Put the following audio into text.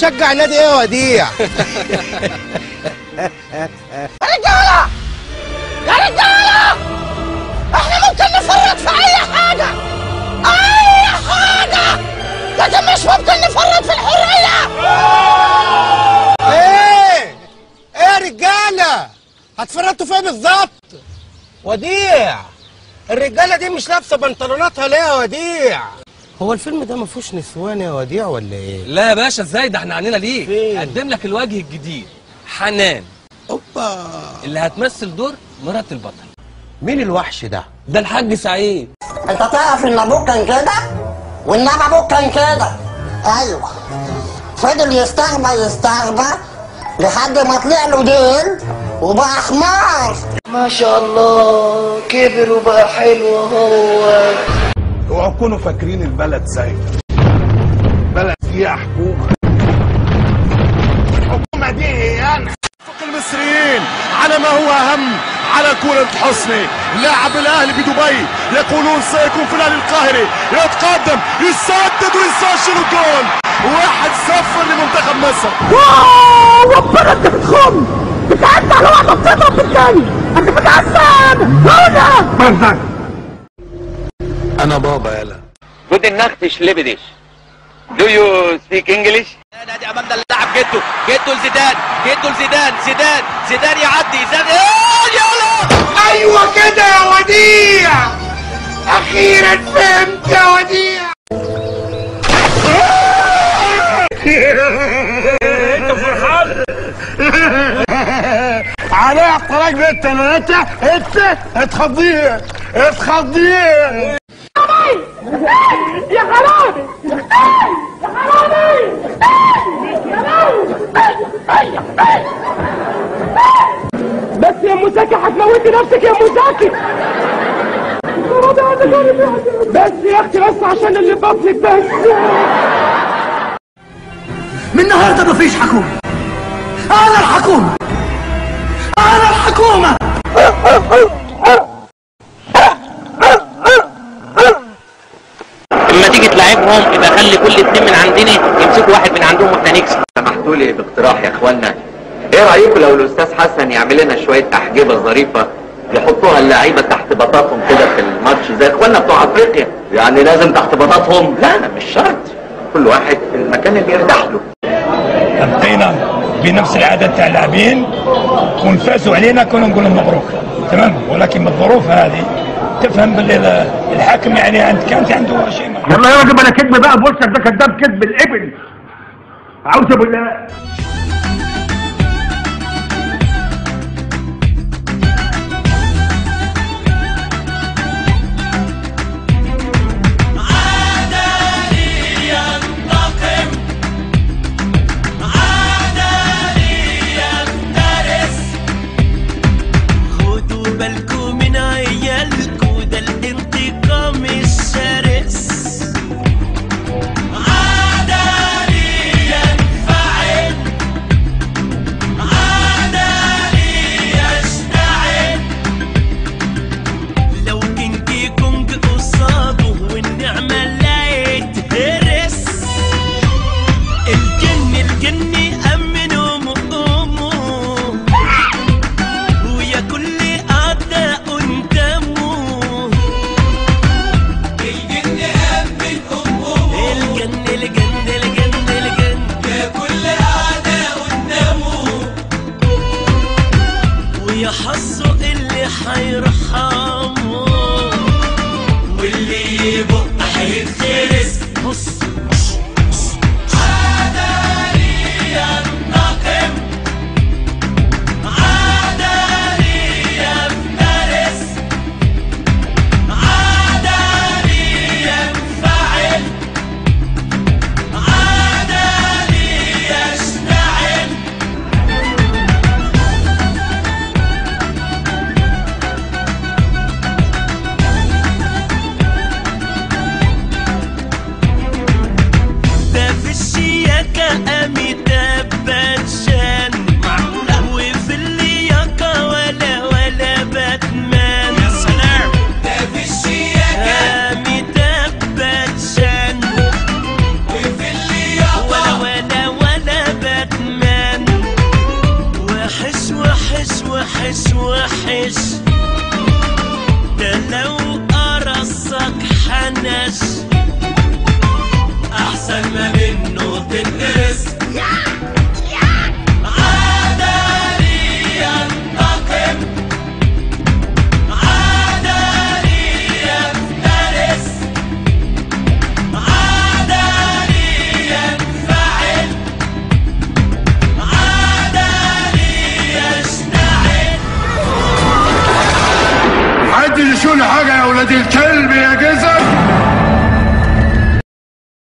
بتشجع نادي ايه يا وديع؟ يا رجاله يا رجاله، احنا ممكن نفرط في اي حاجه، اي حاجه، لكن مش ممكن نفرط في الحريه. ايه يا رجاله؟ هتفرطوا فين بالظبط؟ وديع، الرجاله دي مش لابسه بنطلوناتها ليه يا وديع؟ هو الفيلم ده ما فيهوش نسوان يا وديع ولا ايه؟ لا يا باشا، ازاي ده احنا عنينا ليه؟ فين؟ قدم لك الوجه الجديد، حنان. اوبا، اللي هتمثل دور مرات البطل. مين الوحش ده؟ ده الحاج سعيد. انت تعرف ان ابوك كان كده؟ وانما ابوك كان كده. ايوه، فضل يستغبى لحد ما طلع له ديل وبقى حمار. ما شاء الله كبر وبقى حلو هو. اوعوا تكونوا فاكرين البلد سايبه، البلد فيها حكومه. الحكومه دي هي انا. المصريين على ما هو اهم على كرة حسني، لاعب الاهلي بدبي، يقولون سيكون في الاهلي القاهري، يتقدم يسدد ويسجل الجول 1-0 لمنتخب مصر. واو، ربنا انت بتخم، بتعدي على واحده بتضرب بالتاني، انت بتعسان هنا. انا بابا يلا. Guten Nacht, ich liebe dich. Do you speak English? نادي امام ده اللاعب جدو زيدان يعدي يلا. ايوه كده يا وديع، اخيرا فهمت يا وديع. انت فرحان؟ على الطلاق بالثلاثة انت اتخضيه. يا حرامي يا حرامي بس يا مساكي هتموتي نفسك يا مساكي. بس يا اختي بس عشان اللي بطنك بس. من النهارده مفيش حكومه، انا الحكومه، انا الحكومه. لما تيجي تلعبهم يبقى خلي كل اتنين من عندنا يمسكوا واحد من عندهم واحنا نكسب. سمحتوا لي باقتراح يا اخوانا، ايه رايكم لو الاستاذ حسن يعمل لنا شويه احجبه ظريفه يحطوها اللعيبه تحت بطاطهم كده في الماتش زي اخوانا بتوع افريقيا؟ يعني لازم تحت بطاطهم؟ لا مش شرط، كل واحد في المكان اللي يرتاح له. انتينا بنفس العدد بتاع اللاعبين ونفازوا علينا كنا نقول لهم مبروك، تمام، ولكن بالظروف هذه تفهم باللي الحاكم يعني كانت عنده شيء. يلا يا راجل بلا كذب بقى، بوشك ده كذاب كذب الابن. اعوذ بالله. وحش، ده لو قرصك حنش